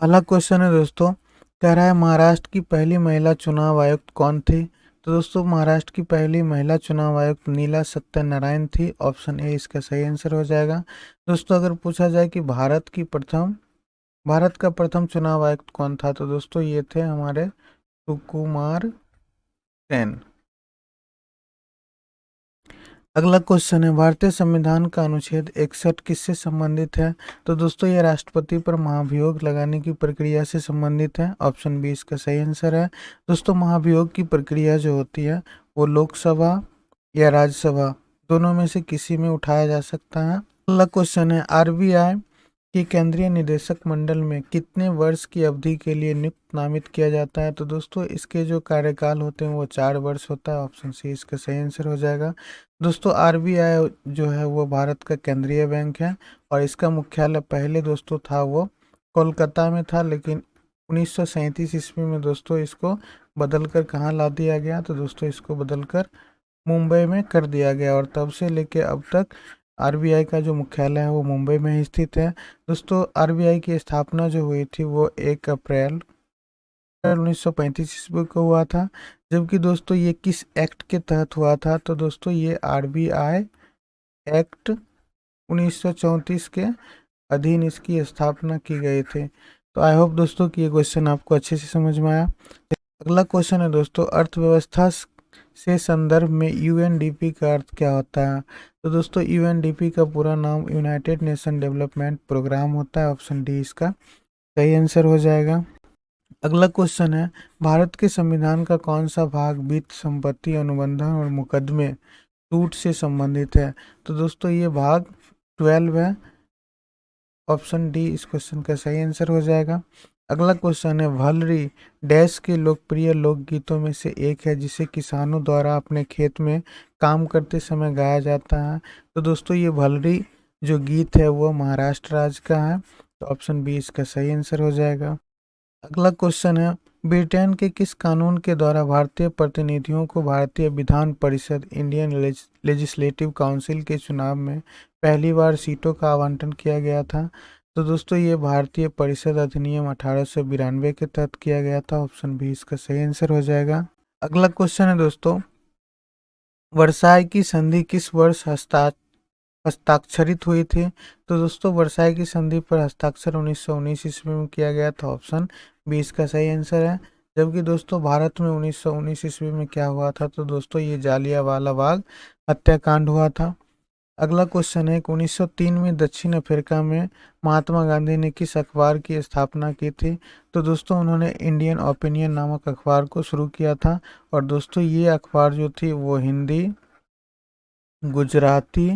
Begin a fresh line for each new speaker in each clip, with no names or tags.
अगला क्वेश्चन है दोस्तों, कह रहा है महाराष्ट्र की पहली महिला चुनाव आयुक्त कौन थी? तो दोस्तों महाराष्ट्र की पहली महिला चुनाव आयुक्त नीला सत्यनारायण थी। ऑप्शन ए इसका सही आंसर हो जाएगा। दोस्तों अगर पूछा जाए कि भारत का प्रथम चुनाव आयुक्त कौन था, तो दोस्तों ये थे हमारे सुकुमार सेन। अगला क्वेश्चन है, भारतीय संविधान का अनुच्छेद 61 किससे संबंधित है? तो दोस्तों ये राष्ट्रपति पर महाभियोग लगाने की प्रक्रिया से संबंधित है। ऑप्शन बी इसका सही आंसर है। दोस्तों महाभियोग की प्रक्रिया जो होती है वो लोकसभा या राज्यसभा दोनों में से किसी में उठाया जा सकता है। अगला क्वेश्चन है, आरबीआई कि केंद्रीय निदेशक मंडल में कितने वर्ष की अवधि के लिए नियुक्त नामित किया जाता है? तो दोस्तों इसके जो कार्यकाल होते हैं वो 4 वर्ष होता है। ऑप्शन सी इसका सही आंसर हो जाएगा। दोस्तों आरबीआई जो है वो भारत का केंद्रीय बैंक है और इसका मुख्यालय पहले दोस्तों था वो कोलकाता में था, लेकिन 1937 ईस्वी में दोस्तों इसको बदलकर कहाँ ला दिया गया? तो दोस्तों इसको बदलकर मुंबई में कर दिया गया और तब से लेके अब तक आरबीआई का जो मुख्यालय है वो मुंबई में ही स्थित है। दोस्तों आरबीआई की स्थापना जो हुई थी वो 1 अप्रैल 1935 ईस्वी को हुआ था। जबकि दोस्तों ये किस एक्ट के तहत हुआ था? तो दोस्तों ये आरबीआई एक्ट 1934 के अधीन इसकी स्थापना की गई थी। तो आई होप दोस्तों कि ये क्वेश्चन आपको अच्छे से समझ में आया। अगला क्वेश्चन है दोस्तों, अर्थव्यवस्था से संदर्भ में यूएनडीपी का अर्थ क्या होता है? तो दोस्तों यूएनडीपी का पूरा नाम यूनाइटेड नेशन डेवलपमेंट प्रोग्राम होता है। ऑप्शन डी इसका सही आंसर हो जाएगा। अगला क्वेश्चन है, भारत के संविधान का कौन सा भाग वित्त, संपत्ति, अनुबंधन और मुकदमे सूट से संबंधित है? तो दोस्तों ये भाग 12 है। ऑप्शन डी इस क्वेश्चन का सही आंसर हो जाएगा। अगला क्वेश्चन है, भलरी डैश के लोकप्रिय लोकगीतों में से एक है जिसे किसानों द्वारा अपने खेत में काम करते समय गाया जाता है। तो दोस्तों ये भलरी जो गीत है वो महाराष्ट्र राज्य का है। तो ऑप्शन बी इसका सही आंसर हो जाएगा। अगला क्वेश्चन है, ब्रिटेन के किस कानून के द्वारा भारतीय प्रतिनिधियों को भारतीय Vidhan Parishad Indian legislative council के चुनाव में पहली बार सीटों का आवंटन किया गया था? तो दोस्तों ये भारतीय परिषद अधिनियम 1892 के तहत किया गया था। ऑप्शन बी इसका सही आंसर हो जाएगा। अगला क्वेश्चन है दोस्तों, वर्साई की संधि किस वर्ष हस्ताक्षरित हुई थी? तो दोस्तों वर्साई की संधि पर हस्ताक्षर 1919 ईस्वी में किया गया था। ऑप्शन बी इसका सही आंसर है। जबकि दोस्तों भारत में 1919 ईस्वी में क्या हुआ था? तो दोस्तों ये जालियांवाला बाग हत्याकांड हुआ था। अगला क्वेश्चन है, 1903 में दक्षिण अफ्रीका में महात्मा गांधी ने किस अखबार की स्थापना की थी? तो दोस्तों उन्होंने इंडियन ओपिनियन नामक अखबार को शुरू किया था और दोस्तों ये अखबार जो थी वो हिंदी, गुजराती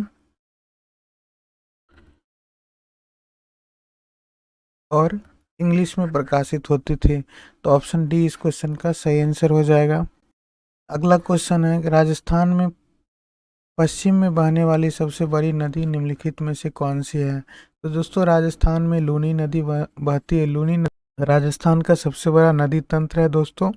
और इंग्लिश में प्रकाशित होती थी। तो ऑप्शन डी इस क्वेश्चन का सही आंसर हो जाएगा। अगला क्वेश्चन है कि राजस्थान में पश्चिम में बहने वाली सबसे बड़ी नदी निम्नलिखित में से कौन सी है? तो दोस्तों राजस्थान में लूनी नदी बहती है। लूनी नदी राजस्थान का सबसे बड़ा नदी तंत्र है दोस्तों,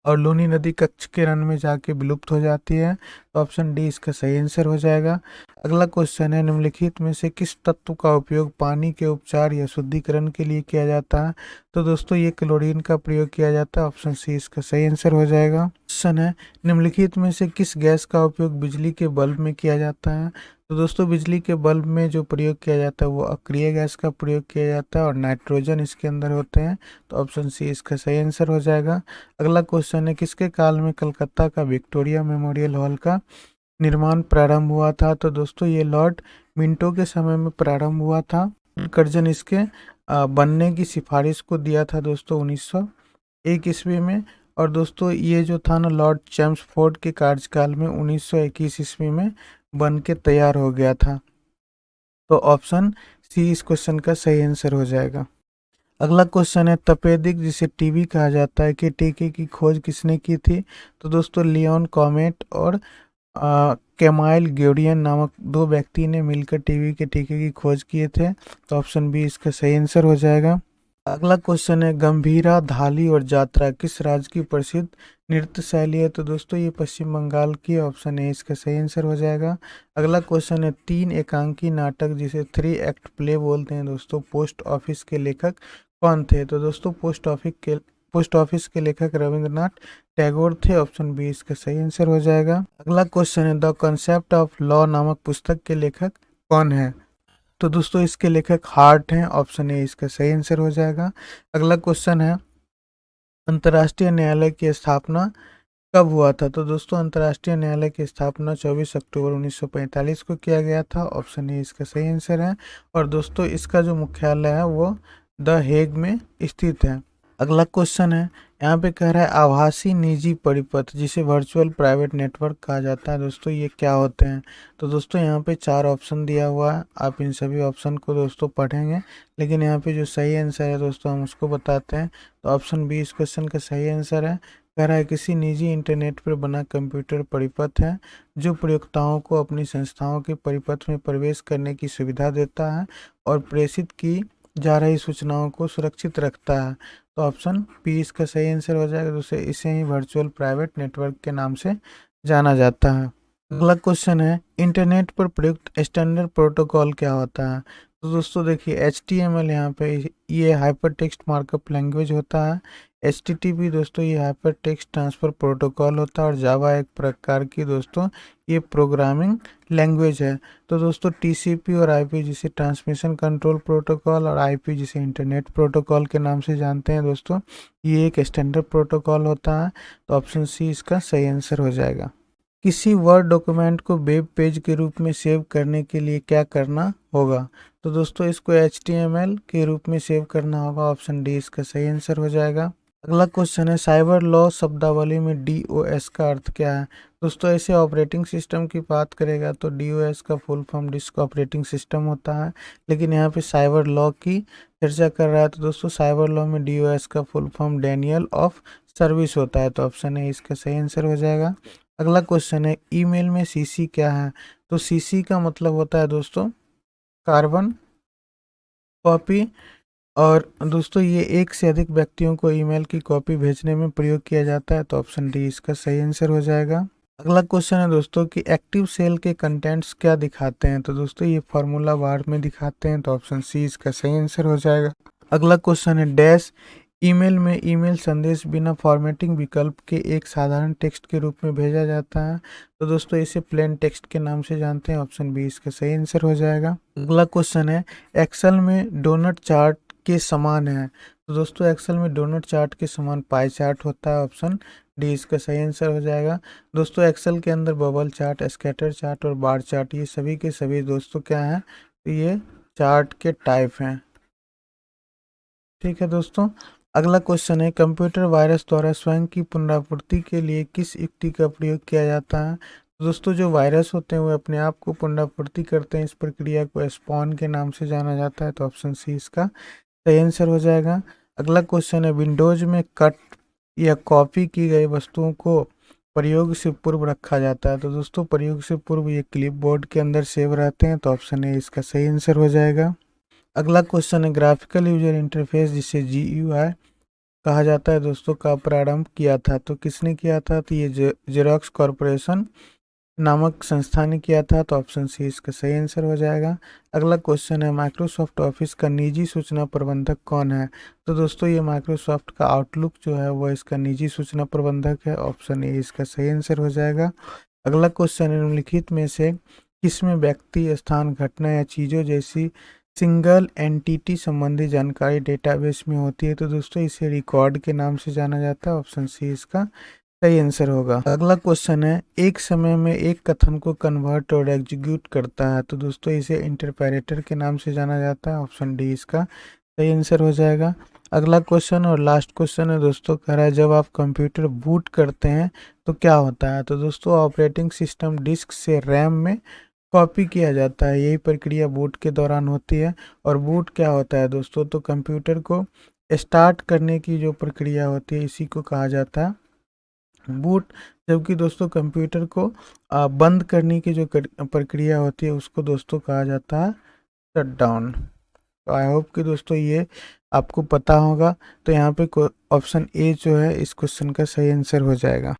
और लूनी नदी कच्छ के रण में जाके विलुप्त हो जाती है। तो ऑप्शन डी इसका सही आंसर हो जाएगा। अगला क्वेश्चन है, निम्नलिखित में से किस तत्व का उपयोग पानी के उपचार या शुद्धिकरण के लिए किया जाता है? तो दोस्तों ये क्लोरीन का प्रयोग किया जाता है। ऑप्शन सी इसका सही आंसर हो जाएगा। क्वेश्चन है, निम्नलिखित में से किस गैस का उपयोग बिजली के बल्ब में किया जाता है? तो दोस्तों बिजली के बल्ब में जो प्रयोग किया जाता है वो अक्रिय गैस का प्रयोग किया जाता है और नाइट्रोजन इसके अंदर होते हैं। तो ऑप्शन सी इसका सही आंसर हो जाएगा। अगला क्वेश्चन है, किसके काल में कलकत्ता का विक्टोरिया मेमोरियल हॉल का निर्माण प्रारंभ हुआ था? तो दोस्तों ये लॉर्ड मिंटो के समय में प्रारंभ हुआ था। कर्जन इसके बनने की सिफारिश को दिया था दोस्तों 1901 ईस्वी में। और दोस्तों ये जो था ना लॉर्ड चैम्सफोर्ड के कार्यकाल में 1921 ईस्वी में बन के तैयार हो गया था। तो ऑप्शन सी इस क्वेश्चन का सही आंसर हो जाएगा। अगला क्वेश्चन है, तपेदिक जिसे टीबी कहा जाता है के टीके की खोज किसने की थी? तो दोस्तों लियोन कॉमेट और कैमाइल ग्योरियन नामक दो व्यक्ति ने मिलकर टीबी के टीके की खोज किए थे। तो ऑप्शन बी इसका सही आंसर हो जाएगा। अगला क्वेश्चन है, गंभीरा, धाली और जात्रा किस राज्य की प्रसिद्ध नृत्य शैली है? तो दोस्तों ये पश्चिम बंगाल की। ऑप्शन ए इसका सही आंसर हो जाएगा। अगला क्वेश्चन है, 3 एकांकी नाटक जिसे 3 एक्ट प्ले बोलते हैं दोस्तों पोस्ट ऑफिस के लेखक कौन थे? तो दोस्तों पोस्ट ऑफिस के लेखक रविंद्रनाथ टैगोर थे। ऑप्शन बी इसका सही आंसर हो जाएगा। अगला क्वेश्चन है, द कॉन्सेप्ट ऑफ लॉ नामक पुस्तक के लेखक कौन है? तो दोस्तों इसके लेखक हार्ट हैं। ऑप्शन ए इसका सही आंसर हो जाएगा। अगला क्वेश्चन है, अंतर्राष्ट्रीय न्यायालय की स्थापना कब हुआ था? तो दोस्तों अंतर्राष्ट्रीय न्यायालय की स्थापना 24 अक्टूबर 1945 को किया गया था। ऑप्शन ए इसका सही आंसर है। और दोस्तों इसका जो मुख्यालय है वो द हेग में स्थित है। अगला क्वेश्चन है, यहाँ पे कह रहा है आभासी निजी परिपथ जिसे वर्चुअल प्राइवेट नेटवर्क कहा जाता है, दोस्तों ये क्या होते हैं? तो दोस्तों यहाँ पे 4 ऑप्शन दिया हुआ है, आप इन सभी ऑप्शन को दोस्तों पढ़ेंगे, लेकिन यहाँ पे जो सही आंसर है दोस्तों हम उसको बताते हैं। तो ऑप्शन बी इस क्वेश्चन का सही आंसर है। कह रहा है किसी निजी इंटरनेट पर बना कंप्यूटर परिपथ है जो प्रयोक्ताओं को अपनी संस्थाओं के परिपथ में प्रवेश करने की सुविधा देता है और प्रेषित की जा रही सूचनाओं को सुरक्षित रखता है। तो ऑप्शन बी इसका सही आंसर हो जाएगा। दोस्तों इसे ही वर्चुअल प्राइवेट नेटवर्क के नाम से जाना जाता है। अगला क्वेश्चन है, इंटरनेट पर प्रयुक्त स्टैंडर्ड प्रोटोकॉल क्या होता है? तो दोस्तों देखिए HTML यहाँ पे ये हाइपर टेक्स्ट मार्कअप लैंग्वेज होता है। HTTP दोस्तों ये हाइपर टेक्स्ट ट्रांसफर प्रोटोकॉल होता है। और जावा एक प्रकार की दोस्तों ये प्रोग्रामिंग लैंग्वेज है। तो दोस्तों TCP और IP जिसे ट्रांसमिशन कंट्रोल प्रोटोकॉल और IP जिसे इंटरनेट प्रोटोकॉल के नाम से जानते हैं दोस्तों, ये एक स्टैंडर्ड प्रोटोकॉल होता है। तो ऑप्शन सी इसका सही आंसर हो जाएगा। किसी वर्ड डॉक्यूमेंट को वेब पेज के रूप में सेव करने के लिए क्या करना होगा? तो दोस्तों इसको HTML के रूप में सेव करना होगा। ऑप्शन डी इसका सही आंसर हो जाएगा। अगला क्वेश्चन है, साइबर लॉ शब्दावली में DOS का अर्थ क्या है? दोस्तों ऐसे ऑपरेटिंग सिस्टम की बात करेगा तो DOS का full form disk operating system होता है, लेकिन यहाँ पे साइबर लॉ की चर्चा कर रहा है। तो दोस्तों साइबर लॉ में DOS का full form Daniel of service होता है। तो ऑप्शन है इसका सही आंसर हो जाएगा। अगला क्वेश्चन है, ईमेल में CC क्या है? तो CC का मतलब होता है दोस्तों कार्बन कॉपी। और दोस्तों ये एक से अधिक व्यक्तियों को ईमेल की कॉपी भेजने में प्रयोग किया जाता है। तो ऑप्शन डी इसका सही आंसर हो जाएगा। अगला क्वेश्चन है दोस्तों कि एक्टिव सेल के कंटेंट्स क्या दिखाते हैं? तो दोस्तों ये फार्मूला बार में दिखाते हैं। तो ऑप्शन सी इसका सही आंसर हो जाएगा। अगला क्वेश्चन है, डैश ईमेल में ईमेल संदेश बिना फॉर्मेटिंग विकल्प के एक साधारण टेक्स्ट के रूप में भेजा जाता है। तो दोस्तों इसे प्लेन टेक्स्ट के नाम से जानते हैं। ऑप्शन बी इसका सही आंसर हो जाएगा। अगला क्वेश्चन है, एक्सेल में डोनट चार्ट के समान है? तो दोस्तों एक्सेल में डोनट चार्ट के समान पाई चार्ट होता है। ऑप्शन डी इसका सही आंसर हो जाएगा। दोस्तों एक्सेल के अंदर बबल चार्ट, स्कैटर चार्ट और बार चार्ट ये सभी के सभी दोस्तों क्या हैं? तो ये चार्ट के टाइप हैं। ठीक है दोस्तों। अगला क्वेश्चन है, कंप्यूटर वायरस द्वारा स्वयं की पुनरावृत्ति के लिए किस युक्ति का प्रयोग किया जाता है? तो दोस्तों जो वायरस होते हैं वो अपने आप को पुनरावृत्ति करते हैं, इस प्रक्रिया को स्पॉन के नाम से जाना जाता है। तो ऑप्शन सी इसका सही आंसर हो जाएगा। अगला क्वेश्चन है, विंडोज में कट या कॉपी की गई वस्तुओं को प्रयोग से पूर्व रखा जाता है। तो दोस्तों प्रयोग से पूर्व ये क्लिपबोर्ड के अंदर सेव रहते हैं। तो ऑप्शन ए इसका सही आंसर हो जाएगा। अगला क्वेश्चन है, ग्राफिकल यूजर इंटरफेस जिसे GUI कहा जाता है दोस्तों का प्रारंभ किया था? तो किसने किया था? तो ये जेरोक्स कॉरपोरेशन नामक संस्था ने किया था। तो ऑप्शन सी इसका सही आंसर हो जाएगा। अगला क्वेश्चन है, माइक्रोसॉफ्ट ऑफिस का निजी सूचना प्रबंधक कौन है? तो दोस्तों ये माइक्रोसॉफ्ट का आउटलुक जो है वो इसका निजी सूचना प्रबंधक है। ऑप्शन ए इसका सही आंसर हो जाएगा। अगला क्वेश्चन है, निम्नलिखित में से किसमें व्यक्ति, स्थान, घटना या चीज़ों जैसी सिंगल एंटिटी संबंधी जानकारी डेटाबेस में होती है? तो दोस्तों इसे रिकॉर्ड के नाम से जाना जाता है। ऑप्शन सी इसका सही आंसर होगा। अगला क्वेश्चन है, एक समय में एक कथन को कन्वर्ट और एग्जीक्यूट करता है? तो दोस्तों इसे इंटरप्रेटर के नाम से जाना जाता है। ऑप्शन डी इसका सही आंसर हो जाएगा। अगला क्वेश्चन और लास्ट क्वेश्चन है दोस्तों, कह रहा है जब आप कंप्यूटर बूट करते हैं तो क्या होता है? तो दोस्तों ऑपरेटिंग सिस्टम डिस्क से रैम में कॉपी किया जाता है, यही प्रक्रिया बूट के दौरान होती है। और बूट क्या होता है दोस्तों? तो कंप्यूटर को स्टार्ट करने की जो प्रक्रिया होती है इसी को कहा जाता है बूट। जबकि दोस्तों कंप्यूटर को बंद करने की जो प्रक्रिया होती है उसको दोस्तों कहा जाता है शट डाउन। तो आई होप कि दोस्तों ये आपको पता होगा। तो यहाँ पे ऑप्शन ए जो है इस क्वेश्चन का सही आंसर हो जाएगा।